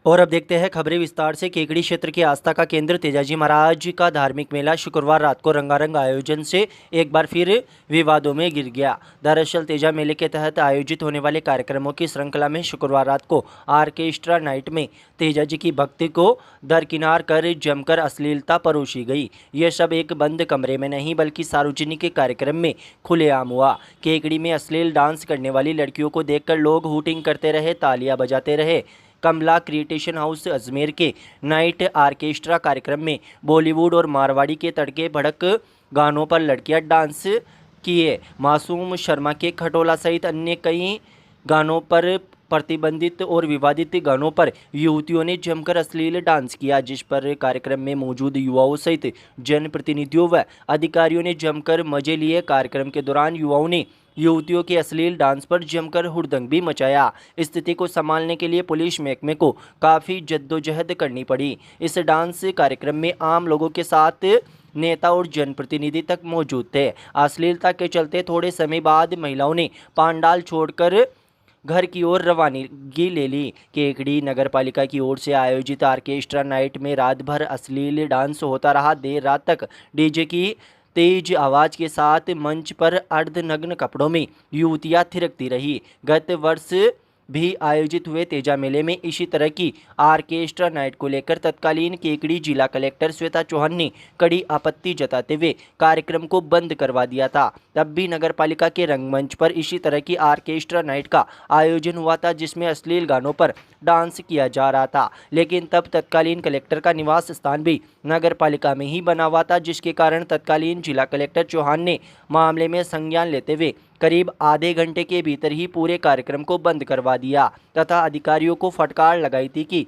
और अब देखते हैं खबरें विस्तार से। केकड़ी क्षेत्र के आस्था का केंद्र तेजाजी महाराज का धार्मिक मेला शुक्रवार रात को रंगारंग आयोजन से एक बार फिर विवादों में गिर गया। दरअसल तेजा मेले के तहत आयोजित होने वाले कार्यक्रमों की श्रृंखला में शुक्रवार रात को आर्केस्ट्रा नाइट में तेजाजी की भक्ति को दरकिनार कर जमकर अश्लीलता परोसी गई। यह सब एक बंद कमरे में नहीं बल्कि सार्वजनिक कार्यक्रम में खुलेआम हुआ। केकड़ी में अश्लील डांस करने वाली लड़कियों को देखकर लोग हूटिंग करते रहे, तालियां बजाते रहे। कमला क्रिएशन हाउस अजमेर के नाइट आर्केस्ट्रा कार्यक्रम में बॉलीवुड और मारवाड़ी के तड़के भड़क गानों पर लड़कियां डांस किए। मासूम शर्मा के खटोला सहित अन्य कई गानों पर प्रतिबंधित और विवादित गानों पर युवतियों ने जमकर अश्लील डांस किया, जिस पर कार्यक्रम में मौजूद युवाओं सहित जनप्रतिनिधियों व अधिकारियों ने जमकर मजे लिए। कार्यक्रम के दौरान युवाओं ने युवतियों के अश्लील डांस पर जमकर हुड़दंग भी मचाया। स्थिति को संभालने के लिए पुलिस महकमे को काफ़ी जद्दोजहद करनी पड़ी। इस डांस कार्यक्रम में आम लोगों के साथ नेता और जनप्रतिनिधि तक मौजूद थे। अश्लीलता के चलते थोड़े समय बाद महिलाओं ने पांडाल छोड़कर घर की ओर रवानगी ले ली। केकड़ी नगर पालिका की ओर से आयोजित आर्केस्ट्रा नाइट में रात भर अश्लील डांस होता रहा। देर रात तक डीजे की तेज आवाज के साथ मंच पर अर्धनग्न कपड़ों में युवतियां थिरकती रही। गत वर्ष भी आयोजित हुए तेजा मेले में इसी तरह की आर्केस्ट्रा नाइट को लेकर तत्कालीन केकड़ी जिला कलेक्टर श्वेता चौहान ने कड़ी आपत्ति जताते हुए कार्यक्रम को बंद करवा दिया था। तब भी नगर पालिका के रंगमंच पर इसी तरह की आर्केस्ट्रा नाइट का आयोजन हुआ था, जिसमें अश्लील गानों पर डांस किया जा रहा था। लेकिन तब तत्कालीन कलेक्टर का निवास स्थान भी नगर पालिका में ही बना हुआ था, जिसके कारण तत्कालीन जिला कलेक्टर चौहान ने मामले में संज्ञान लेते हुए करीब आधे घंटे के भीतर ही पूरे कार्यक्रम को बंद करवा दिया तथा अधिकारियों को फटकार लगाई थी कि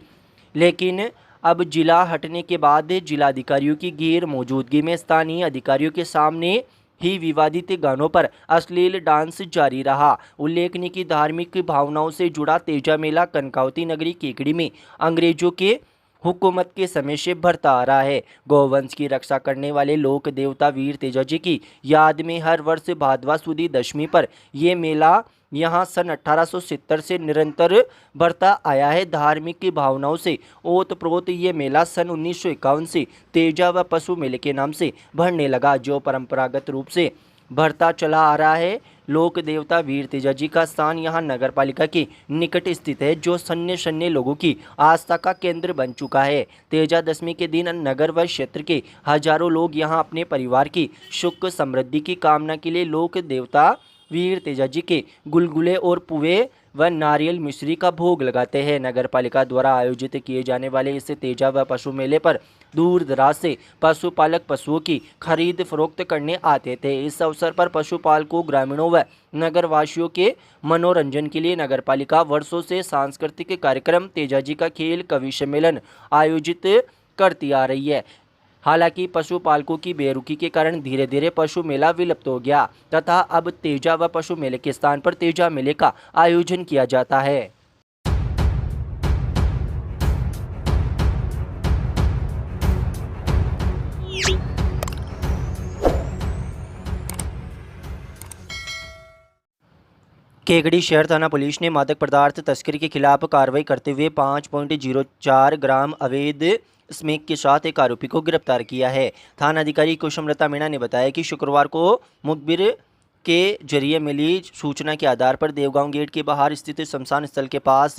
लेकिन अब जिला हटने के बाद जिलाधिकारियों की गैर मौजूदगी में स्थानीय अधिकारियों के सामने ही विवादित गानों पर अश्लील डांस जारी रहा। उल्लेखनीय कि धार्मिक भावनाओं से जुड़ा तेजा मेला कनकावती नगरी केकड़ी में अंग्रेजों के हुकूमत के समय से बढ़ता आ रहा है। गौवंश की रक्षा करने वाले लोक देवता वीर तेजाजी की याद में हर वर्ष भादवा सुदी दशमी पर यह मेला यहाँ सन 1870 से निरंतर बढ़ता आया है। धार्मिक भावनाओं से ओतप्रोत ये मेला सन 1951 से तेजा व पशु मेले के नाम से बढ़ने लगा, जो परंपरागत रूप से बढ़ता चला आ रहा है। लोक देवता वीर तेजाजी का स्थान यहाँ नगर पालिका के निकट स्थित है, जो सन्य सन्य लोगों की आस्था का केंद्र बन चुका है। तेजा दशमी के दिन नगर व क्षेत्र के हजारों लोग यहाँ अपने परिवार की सुख समृद्धि की कामना के लिए लोक देवता वीर तेजाजी के गुलगुले और पुए व नारियल मिश्री का भोग लगाते हैं। नगर पालिका द्वारा आयोजित किए जाने वाले इस तेजा व पशु मेले पर दूर दराज से पशुपालक पशुओं की खरीद फरोख्त करने आते थे। इस अवसर पर पशुपालकों, ग्रामीणों व नगरवासियों के मनोरंजन के लिए नगर पालिका वर्षों से सांस्कृतिक कार्यक्रम तेजाजी का खेल कवि सम्मेलन आयोजित करती आ रही है। हालांकि पशुपालकों की बेरुखी के कारण धीरे धीरे पशु मेला विलुप्त हो गया तथा अब तेजा व पशु मेले के स्थान पर तेजा मेले का आयोजन किया जाता है। केकड़ी शहर थाना पुलिस ने मादक पदार्थ तस्करी के खिलाफ कार्रवाई करते हुए 5.04 ग्राम अवैध स्मैक के साथ एक आरोपी को गिरफ्तार किया है। थाना अधिकारी कुसुमलता मीणा ने बताया कि शुक्रवार को मुखबिर के जरिए मिली सूचना के आधार पर देवगांव गेट के बाहर स्थित शमशान स्थल के पास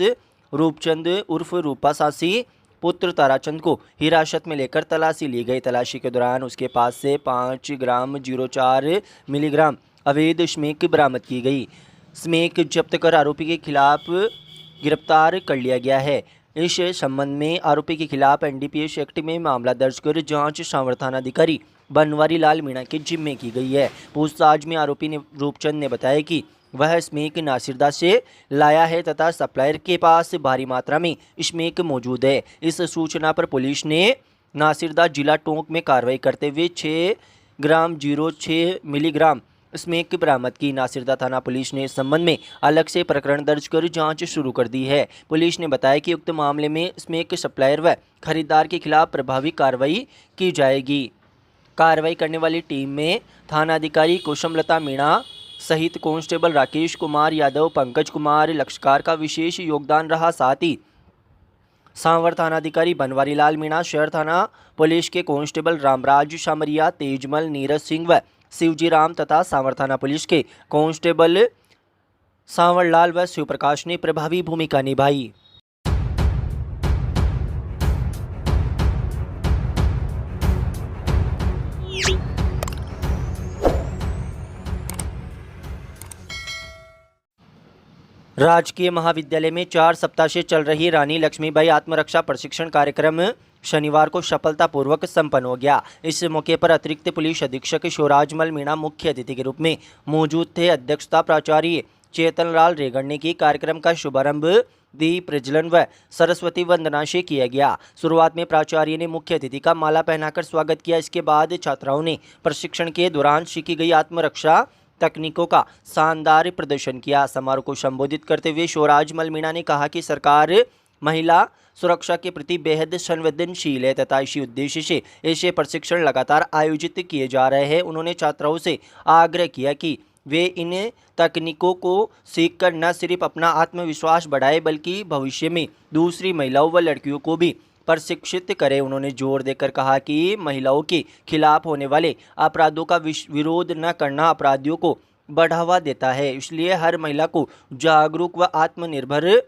रूपचंद उर्फ रूपा सासी पुत्र ताराचंद को हिरासत में लेकर तलाशी ली गई। तलाशी के दौरान उसके पास से 5 ग्राम 04 मिलीग्राम अवैध स्मैक बरामद की गई। स्मैक जब्त कर आरोपी के खिलाफ गिरफ्तार कर लिया गया है। इस संबंध में आरोपी के खिलाफ एनडीपीएस एक्ट में मामला दर्ज कर जांच सांवर थानाधिकारी बनवारी लाल मीणा के जिम्मे की गई है। पूछताछ में आरोपी ने रूपचंद ने बताया कि वह स्मैक नासिरदा से लाया है तथा सप्लायर के पास भारी मात्रा में स्मैक मौजूद है। इस सूचना पर पुलिस ने नासिरदा जिला टोंक में कार्रवाई करते हुए 6 ग्राम 06 मिलीग्राम स्मैक बरामद की। नासिरदा थाना पुलिस ने इस संबंध में अलग से प्रकरण दर्ज कर जांच शुरू कर दी है। पुलिस ने बताया कि उक्त मामले में स्मैक सप्लायर व खरीदार के खिलाफ प्रभावी कार्रवाई की जाएगी। कार्रवाई करने वाली टीम में थानाधिकारी कुसुमलता मीणा सहित कांस्टेबल राकेश कुमार यादव, पंकज कुमार लक्षकार का विशेष योगदान रहा। साथ ही सांवर थानाधिकारी बनवारी लाल मीणा, शहर थाना पुलिस के कांस्टेबल रामराज शामरिया, तेजमल, नीरज सिंह व शिवजी राम तथा सांवर थाना पुलिस के कांस्टेबल सांवरलाल व शिवप्रकाश ने प्रभावी भूमिका निभाई। राजकीय महाविद्यालय में 4 सप्ताह से चल रही रानी लक्ष्मीबाई आत्मरक्षा प्रशिक्षण कार्यक्रम शनिवार को सफलतापूर्वक संपन्न हो गया। इस मौके पर अतिरिक्त पुलिस अधीक्षक शिवराजमल मीणा मुख्य अतिथि के रूप में मौजूद थे। अध्यक्षता प्राचार्य चेतनलाल रेगड़ ने की। कार्यक्रम का शुभारंभ दीप प्रज्वलन व सरस्वती वंदना से किया गया। शुरुआत में प्राचार्य ने मुख्य अतिथि का माला पहनाकर स्वागत किया। इसके बाद छात्राओं ने प्रशिक्षण के दौरान सीखी गई आत्मरक्षा तकनीकों का शानदार प्रदर्शन किया। समारोह को संबोधित करते हुए शिवराजमल मीणा ने कहा कि सरकार महिला सुरक्षा के प्रति बेहद संवेदनशील है तथा इसी उद्देश्य से ऐसे प्रशिक्षण लगातार आयोजित किए जा रहे हैं। उन्होंने छात्राओं से आग्रह किया कि वे इन तकनीकों को सीखकर न सिर्फ अपना आत्मविश्वास बढ़ाए बल्कि भविष्य में दूसरी महिलाओं व लड़कियों को भी प्रशिक्षित करें। उन्होंने जोर देकर कहा कि महिलाओं के खिलाफ होने वाले अपराधों का विरोध न करना अपराधियों को बढ़ावा देता है, इसलिए हर महिला को जागरूक व आत्मनिर्भर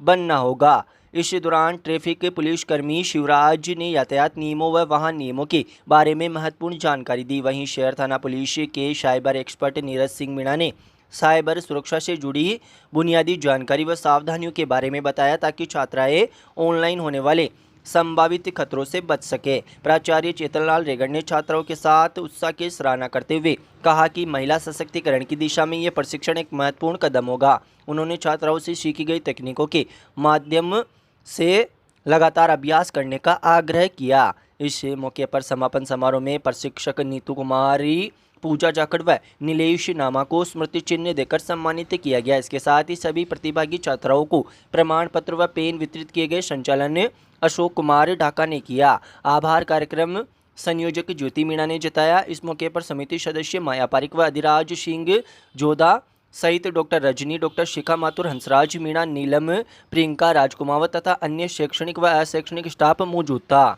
बनना होगा। इस दौरान ट्रैफिक पुलिसकर्मी शिवराज ने यातायात नियमों व वाहन नियमों के बारे में महत्वपूर्ण जानकारी दी। वहीं शहर थाना पुलिस के साइबर एक्सपर्ट नीरज सिंह मीणा ने साइबर सुरक्षा से जुड़ी बुनियादी जानकारी व सावधानियों के बारे में बताया ताकि छात्राएं ऑनलाइन होने वाले संभावित खतरों से बच सके। प्राचार्य चेतनलाल रेगड़ ने छात्राओं के साथ उत्साह की सराहना करते हुए कहा कि महिला सशक्तिकरण की दिशा में यह प्रशिक्षण एक महत्वपूर्ण कदम होगा। उन्होंने छात्राओं से सीखी गई तकनीकों के माध्यम से लगातार अभ्यास करने का आग्रह किया। इस मौके पर समापन समारोह में प्रशिक्षक नीतू कुमारी, पूजा जाखड़ व नीलेश नामा को स्मृति चिन्ह देकर सम्मानित किया गया। इसके साथ ही सभी प्रतिभागी छात्राओं को प्रमाण पत्र व पेन वितरित किए गए। संचालन अशोक कुमार ढाका ने किया। आभार कार्यक्रम संयोजक ज्योति मीणा ने जताया। इस मौके पर समिति सदस्य माया पारिक व अधिराज सिंह जोधा सहित डॉक्टर रजनी, डॉक्टर शिखा माथुर, हंसराज मीणा, नीलम, प्रियंका, राजकुमावत तथा अन्य शैक्षणिक व अशैक्षणिक स्टाफ मौजूद था।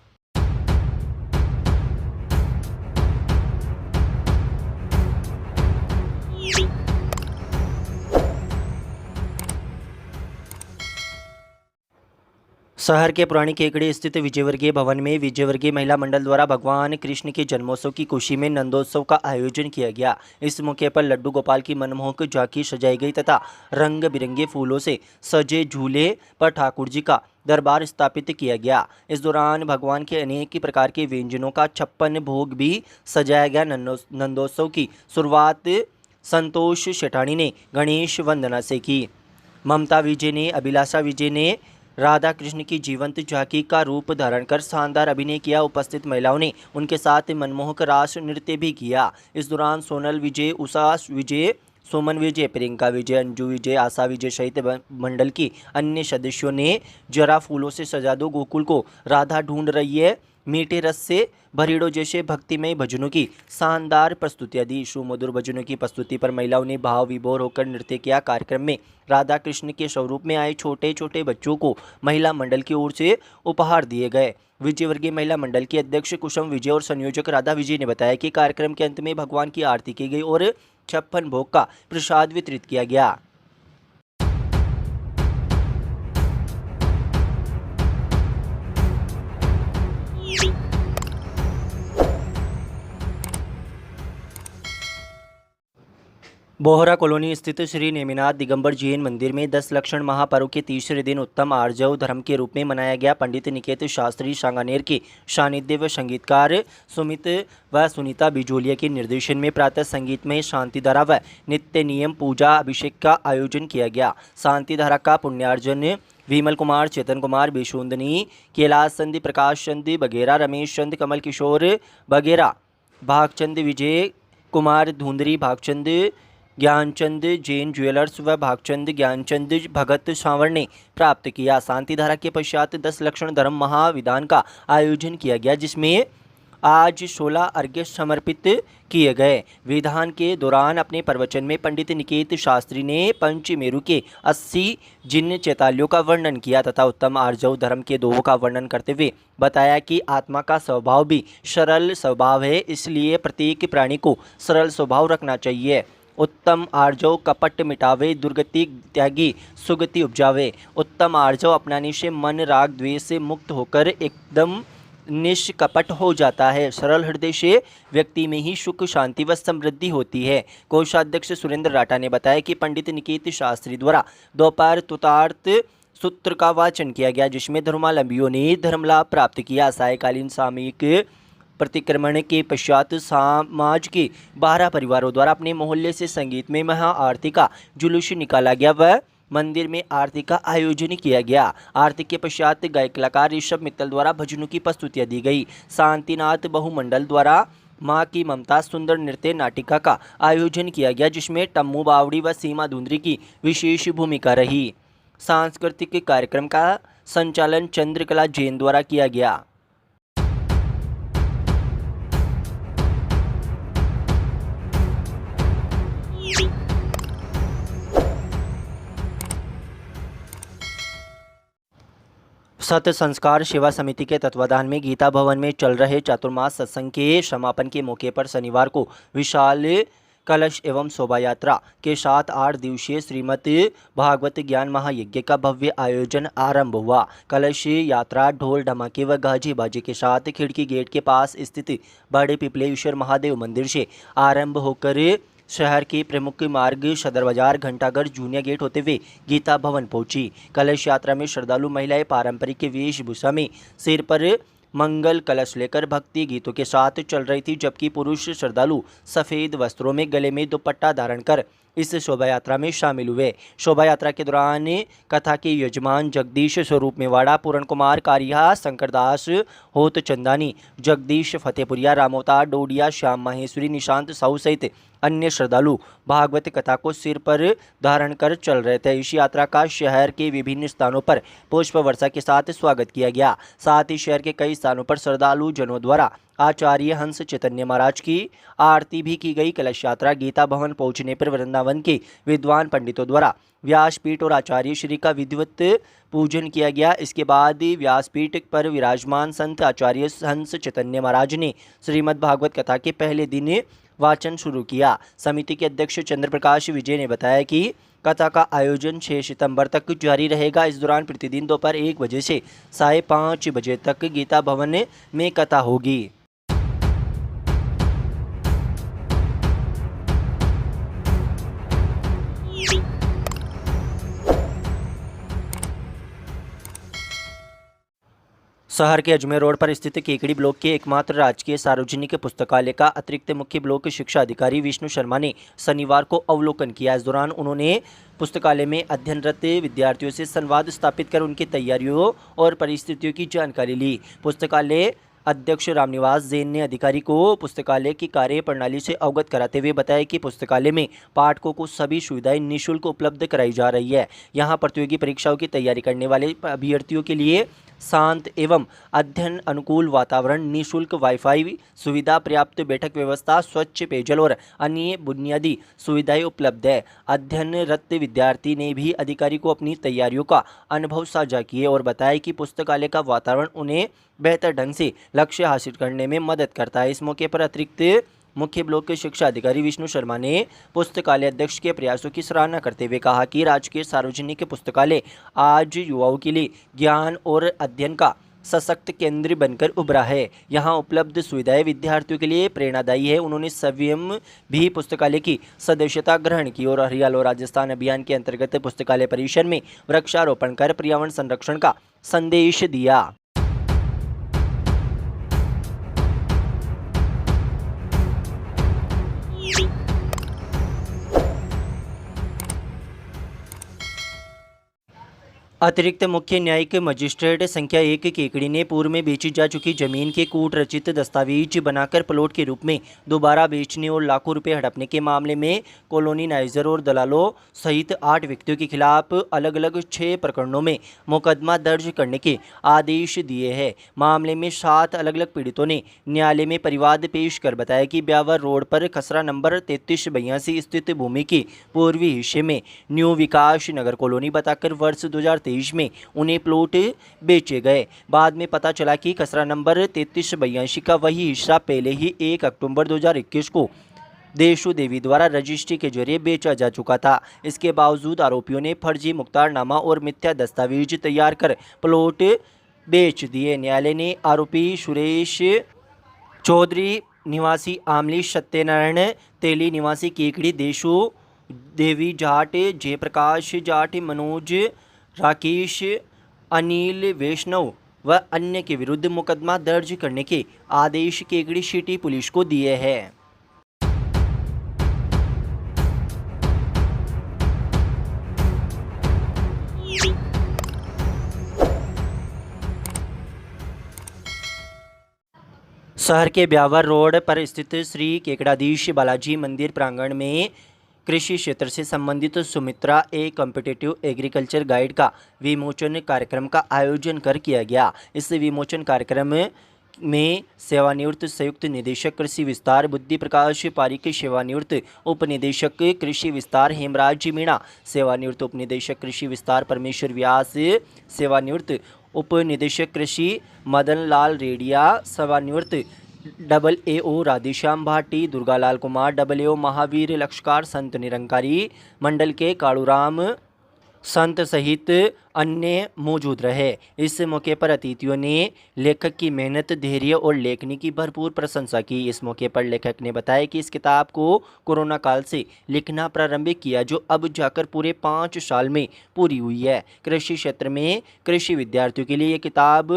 शहर के पुरानी केकड़ी स्थित विजयवर्गीय भवन में विजयवर्गीय महिला मंडल द्वारा भगवान कृष्ण के जन्मोत्सव की खुशी में नंदोत्सव का आयोजन किया गया। इस मौके पर लड्डू गोपाल की मनमोहक झांकी सजाई गई तथा रंग बिरंगे फूलों से सजे झूले पर ठाकुर जी का दरबार स्थापित किया गया। इस दौरान भगवान के अनेक प्रकार के व्यंजनों का 56 भोग भी सजाया गया। नंदोत्सव की शुरुआत संतोष शेठानी ने गणेश वंदना से की। ममता विजय ने, अभिलाषा विजय ने राधा कृष्ण की जीवंत झांकी का रूप धारण कर शानदार अभिनय किया। उपस्थित महिलाओं ने उनके साथ मनमोहक रास नृत्य भी किया। इस दौरान सोनल विजय, उषा विजय, सुमन विजय, प्रियंका विजय, अंजू विजय, आशा विजय सहित मंडल की अन्य सदस्यों ने जरा फूलों से सजा दो गोकुल को, राधा ढूंढ रही है, मीठे रस से भरीड़ो जैसे भक्तिमय भजनों की शानदार प्रस्तुतियां दी। सुमधुर भजनों की प्रस्तुति पर महिलाओं ने भाव विभोर होकर नृत्य किया। कार्यक्रम में राधा कृष्ण के स्वरूप में आए छोटे छोटे बच्चों को महिला मंडल की ओर से उपहार दिए गए। विजयवर्गीय महिला मंडल की अध्यक्ष कुसुम विजय और संयोजक राधा विजय ने बताया कि कार्यक्रम के अंत में भगवान की आरती की गई और 56 भोग का प्रसाद वितरित किया गया। बोहरा कॉलोनी स्थित श्री नेमिनाथ दिगंबर जैन मंदिर में 10 लक्षण महापर्व के तीसरे दिन उत्तम आर्जव धर्म के रूप में मनाया गया। पंडित निकेत शास्त्री सांगानेर के सानिध्य व संगीतकार सुमित व सुनीता बिजोलिया के निर्देशन में प्रातः संगीत में शांतिधारा व नित्य नियम पूजा अभिषेक का आयोजन किया गया। शांतिधारा का पुण्यार्जन विमल कुमार, चेतन कुमार, बेशुंदनी, कैलाश चंद, प्रकाश चंद बघेरा, रमेश चंद, कमल किशोर बघेरा, भागचंद, विजय कुमार धुंधरी, भागचंद ज्ञानचंद जैन ज्वेलर्स व भागचंद ज्ञानचंद भगत सांवर ने प्राप्त किया। शांतिधारा के पश्चात 10 लक्षण धर्म महाविधान का आयोजन किया गया, जिसमें आज 16 अर्घ्य समर्पित किए गए। विधान के दौरान अपने प्रवचन में पंडित निकेत शास्त्री ने पंचमेरु के 80 जिन चैतालियों का वर्णन किया तथा उत्तम आर्जव धर्म के दोहों का वर्णन करते हुए बताया कि आत्मा का स्वभाव भी सरल स्वभाव है, इसलिए प्रत्येक प्राणी को सरल स्वभाव रखना चाहिए। उत्तम आर्जव कपट मिटावे, दुर्गति त्यागी सुगति उपजावे। उत्तम आर्जव अपनाने से मन राग द्वेष से मुक्त होकर एकदम निष्कपट हो जाता है। सरल हृदय से व्यक्ति में ही सुख शांति व समृद्धि होती है। कोषाध्यक्ष सुरेंद्र राठा ने बताया कि पंडित निकेत शास्त्री द्वारा दोपहर तुतार्थ सूत्र का वाचन किया गया, जिसमें धर्मावलंबियों ने धर्म लाभ प्राप्त किया। सायकालीन सामयिक प्रतिक्रमण के पश्चात समाज के 12 परिवारों द्वारा अपने मोहल्ले से संगीत में महा आरती का जुलूस निकाला गया व मंदिर में आरती का आयोजन किया गया। आरती के पश्चात गायक कलाकार ऋषभ मित्तल द्वारा भजनों की प्रस्तुतियां दी गई। शांतिनाथ बहुमंडल द्वारा माँ की ममता सुंदर नृत्य नाटिका का आयोजन किया गया, जिसमें टम्मू बावड़ी व सीमा धुंधरी की विशेष भूमिका रही। सांस्कृतिक कार्यक्रम का संचालन चंद्रकला जैन द्वारा किया गया। सत्य संस्कार सेवा समिति के तत्वाधान में गीता भवन में चल रहे चातुर्मास सत्संग के समापन के मौके पर शनिवार को विशाल कलश एवं शोभा यात्रा के साथ 8 दिवसीय श्रीमद् भागवत ज्ञान महायज्ञ का भव्य आयोजन आरंभ हुआ। कलश यात्रा ढोल ढमाके व गाजे बाजे के साथ खिड़की गेट के पास स्थित बड़े पिपलेश्वर महादेव मंदिर से आरंभ होकर शहर के प्रमुख मार्ग सदर बाजार घंटाघर जूनिया गेट होते हुए गीता भवन पहुंची। कलश यात्रा में श्रद्धालु महिलाएं पारंपरिक वेशभूषा में सिर पर मंगल कलश लेकर भक्ति गीतों के साथ चल रही थी, जबकि पुरुष श्रद्धालु सफ़ेद वस्त्रों में गले में दुपट्टा धारण कर इस शोभा यात्रा में शामिल हुए। शोभा यात्रा के दौरान कथा के यजमान जगदीश स्वरूप मेवाड़ा, पूरण कुमार कारिया, शंकरदास होत चंदानी, जगदीश फतेहपुरिया, रामोतार डोडिया, श्याम माहेश्वरी, निशांत साहू सहित अन्य श्रद्धालु भागवत कथा को सिर पर धारण कर चल रहे थे। इस यात्रा का शहर के विभिन्न स्थानों पर पुष्प वर्षा के साथ स्वागत किया गया। साथ ही शहर के कई स्थानों पर श्रद्धालु जनों द्वारा आचार्य हंस चैतन्य महाराज की आरती भी की गई। कलश यात्रा गीता भवन पहुंचने पर वृंदावन के विद्वान पंडितों द्वारा व्यासपीठ और आचार्य श्री का विधिवत पूजन किया गया। इसके बाद व्यासपीठ पर विराजमान संत आचार्य हंस चैतन्य महाराज ने श्रीमद् भागवत कथा के पहले दिन वाचन शुरू किया। समिति के अध्यक्ष चंद्र प्रकाश विजय ने बताया कि कथा का आयोजन 6 सितंबर तक जारी रहेगा। इस दौरान प्रतिदिन दोपहर 1 बजे से 5:30 बजे तक गीता भवन में कथा होगी। शहर के अजमेर रोड पर स्थित केकड़ी ब्लॉक के एकमात्र राजकीय सार्वजनिक पुस्तकालय का अतिरिक्त मुख्य ब्लॉक शिक्षा अधिकारी विष्णु शर्मा ने शनिवार को अवलोकन किया। इस दौरान उन्होंने पुस्तकालय में अध्ययनरत विद्यार्थियों से संवाद स्थापित कर उनकी तैयारियों और परिस्थितियों की जानकारी ली। पुस्तकालय अध्यक्ष रामनिवास जैन ने अधिकारी को पुस्तकालय की कार्य प्रणाली से अवगत कराते हुए बताया कि पुस्तकालय में पाठकों को सभी सुविधाएं निःशुल्क उपलब्ध कराई जा रही है। यहां प्रतियोगी परीक्षाओं की तैयारी करने वाले अभ्यर्थियों के लिए शांत एवं अध्ययन अनुकूल वातावरण, निःशुल्क वाईफाई सुविधा, पर्याप्त बैठक व्यवस्था, स्वच्छ पेयजल और अन्य बुनियादी सुविधाएं उपलब्ध है। अध्ययनरत विद्यार्थी ने भी अधिकारी को अपनी तैयारियों का अनुभव साझा किए और बताया कि पुस्तकालय का वातावरण उन्हें बेहतर ढंग से लक्ष्य हासिल करने में मदद करता है। इस मौके पर अतिरिक्त मुख्य ब्लॉक के शिक्षा अधिकारी विष्णु शर्मा ने पुस्तकालय अध्यक्ष के प्रयासों की सराहना करते हुए कहा कि राजकीय सार्वजनिक पुस्तकालय आज युवाओं के लिए ज्ञान और अध्ययन का सशक्त केंद्र बनकर उभरा है। यहाँ उपलब्ध सुविधाएं विद्यार्थियों के लिए प्रेरणादायी है। उन्होंने स्वयं भी पुस्तकालय की सदस्यता ग्रहण की और हरियाणा राजस्थान अभियान के अंतर्गत पुस्तकालय परिसर में वृक्षारोपण कर पर्यावरण संरक्षण का संदेश दिया। अतिरिक्त मुख्य न्यायिक मजिस्ट्रेट संख्या 1 केकड़ी ने पूर्व में बेची जा चुकी जमीन के कूट रचित दस्तावेज बनाकर प्लॉट के रूप में दोबारा बेचने और लाखों रुपए हड़पने के मामले में कॉलोनीनाइजर और दलालों सहित 8 व्यक्तियों के खिलाफ अलग अलग 6 प्रकरणों में मुकदमा दर्ज करने के आदेश दिए हैं। मामले में 7 अलग अलग पीड़ितों ने न्यायालय में परिवाद पेश कर बताया कि ब्यावर रोड पर खसरा नंबर 3382 स्थित भूमि के पूर्वी हिस्से में न्यू विकास नगर कॉलोनी बताकर वर्ष 2023 में उन्हें प्लॉट बेचे गए। बाद में पता चला कि खसरा नंबर 3382 का वही हिस्सा पहले ही 1 अक्टूबर 2021 को देशु देवी द्वारा रजिस्ट्री के जरिए बेचा जा चुका था। इसके बावजूद आरोपियों ने फर्जी मुख्तारनामा और मिथ्या दस्तावेज तैयार कर प्लॉट बेच दिए। न्यायालय ने आरोपी सुरेश चौधरी निवासी आमली, सत्यनारायण तेली निवासी केकड़ी, देशु देवी जाट, जयप्रकाश जाट, मनोज, राकेश, अनिल वैष्णव व अन्य के विरुद्ध मुकदमा दर्ज करने के आदेश केकड़ी सिटी पुलिस को दिए हैं। शहर के ब्यावर रोड पर स्थित श्री केकड़ाधीश बालाजी मंदिर प्रांगण में कृषि क्षेत्र से संबंधित सुमित्रा ए कॉम्पिटिटिव एग्रीकल्चर गाइड का विमोचन कार्यक्रम का आयोजन कर किया गया। इस विमोचन कार्यक्रम में सेवानिवृत्त संयुक्त निदेशक कृषि विस्तार बुद्धि प्रकाश पारिक, सेवानिवृत्त उप निदेशक कृषि विस्तार हेमराज मीणा, सेवानिवृत्त उप निदेशक कृषि विस्तार परमेश्वर व्यास, सेवानिवृत्त उप निदेशक कृषि मदन लाल रेडिया, सेवानिवृत्त AO राधेश्याम भाटी, दुर्गालाल कुमार, AO महावीर लक्षकार, संत निरंकारी मंडल के कालूराम संत सहित अन्य मौजूद रहे। इस मौके पर अतिथियों ने लेखक की मेहनत, धैर्य और लेखनी की भरपूर प्रशंसा की। इस मौके पर लेखक ने बताया कि इस किताब को कोरोना काल से लिखना प्रारंभ किया, जो अब जाकर पूरे 5 साल में पूरी हुई है। कृषि क्षेत्र में कृषि विद्यार्थियों के लिए ये किताब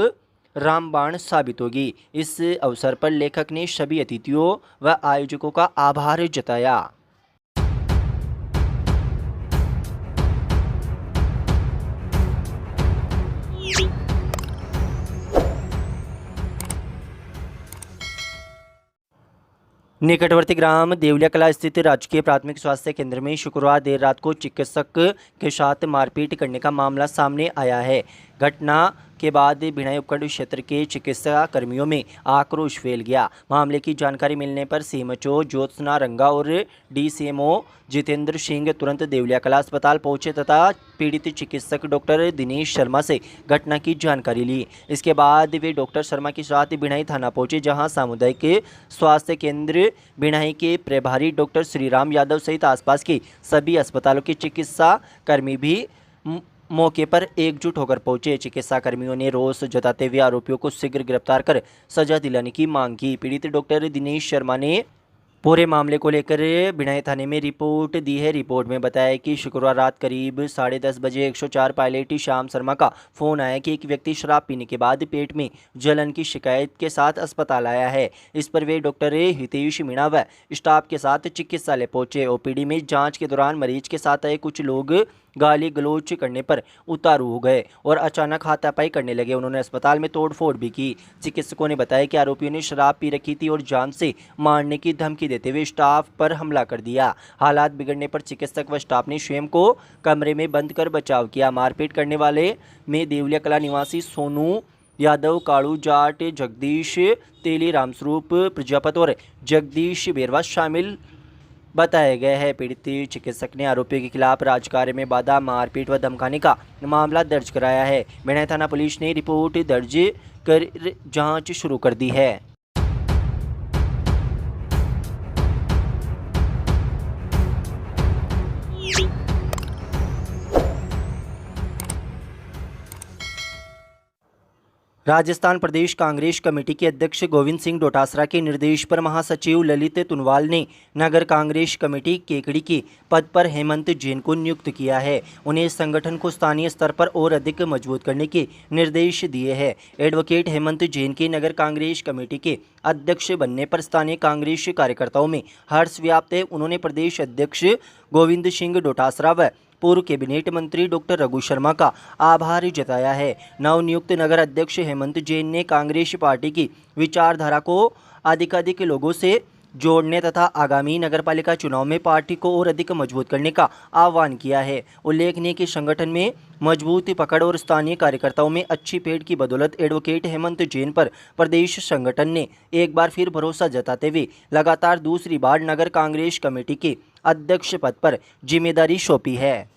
रामबाण साबित होगी। इस अवसर पर लेखक ने सभी अतिथियों व आयोजकों का आभार जताया। निकटवर्ती ग्राम देवलिया कला स्थित राजकीय प्राथमिक स्वास्थ्य केंद्र में शुक्रवार देर रात को चिकित्सक के साथ मारपीट करने का मामला सामने आया है। घटना के बाद भिलाई उपखंड क्षेत्र के चिकित्सा कर्मियों में आक्रोश फैल गया। मामले की जानकारी मिलने पर सीएमएचओ ज्योत्सना रंगा और DCMO जितेंद्र सिंह तुरंत देवलिया कला अस्पताल पहुंचे तथा पीड़ित चिकित्सक डॉक्टर दिनेश शर्मा से घटना की जानकारी ली। इसके बाद वे डॉक्टर शर्मा के साथ भिलाई थाना पहुंचे, जहां सामुदायिक स्वास्थ्य केंद्र भिलाई के प्रभारी डॉक्टर श्रीराम यादव सहित आसपास के सभी अस्पतालों के चिकित्सा कर्मी भी मौके पर एकजुट होकर पहुंचे। चिकित्सा कर्मियों ने रोष जताते हुए आरोपियों को शीघ्र गिरफ्तार कर सजा दिलाने की मांग की। पीड़ित डॉक्टर दिनेश शर्मा ने पूरे मामले को लेकर भिलाई थाने में रिपोर्ट दी है। रिपोर्ट में बताया कि शुक्रवार रात करीब 10:30 बजे 104 पायलट श्याम शर्मा का फोन आया कि एक व्यक्ति शराब पीने के बाद पेट में जलन की शिकायत के साथ अस्पताल आया है। इस पर वे डॉक्टर हितेश मीणा व स्टाफ के साथ चिकित्सालय पहुंचे। ओपीडी में जांच के दौरान मरीज के साथ आए कुछ लोग गाली गलौज करने पर उतारू हो गए और अचानक हाथापाई करने लगे। उन्होंने अस्पताल में तोड़फोड़ भी की। चिकित्सकों ने बताया कि आरोपियों ने शराब पी रखी थी और जान से मारने की धमकी देते हुए स्टाफ पर हमला कर दिया। हालात बिगड़ने पर चिकित्सक व स्टाफ ने स्वयं को कमरे में बंद कर बचाव किया। मारपीट करने वाले में देवलिया कला निवासी सोनू यादव, कालू जाट, जगदीश तेली, रामस्वरूप प्रजापत और जगदीश बेरवा शामिल बताया गया है। पीड़ित चिकित्सक ने आरोपियों के खिलाफ राजकार्य में बाधा, मारपीट व धमकाने का मामला दर्ज कराया है। भिलाई थाना पुलिस ने रिपोर्ट दर्ज कर जांच शुरू कर दी है। राजस्थान प्रदेश कांग्रेस कमेटी के अध्यक्ष गोविंद सिंह डोटासरा के निर्देश पर महासचिव ललित तुनवाल ने नगर कांग्रेस कमेटी केकड़ी के पद पर हेमंत जैन को नियुक्त किया है। उन्हें संगठन को स्थानीय स्तर पर और अधिक मजबूत करने के निर्देश दिए हैं। एडवोकेट हेमंत जैन के नगर कांग्रेस कमेटी के अध्यक्ष बनने पर स्थानीय कांग्रेस कार्यकर्ताओं में हर्ष व्याप्त है। उन्होंने प्रदेश अध्यक्ष गोविंद सिंह डोटासरा व पूर्व कैबिनेट मंत्री डॉक्टर रघु शर्मा का आभार जताया है। नवनियुक्त नगर अध्यक्ष हेमंत जैन ने कांग्रेस पार्टी की विचारधारा को अधिकाधिक लोगों से जोड़ने तथा आगामी नगरपालिका चुनाव में पार्टी को और अधिक मजबूत करने का आह्वान किया है। उल्लेखनीय कि संगठन में मजबूत पकड़ और स्थानीय कार्यकर्ताओं में अच्छी पकड़ की बदौलत एडवोकेट हेमंत जैन पर प्रदेश संगठन ने एक बार फिर भरोसा जताते हुए लगातार दूसरी बार नगर कांग्रेस कमेटी के अध्यक्ष पद पर जिम्मेदारी सौंपी है।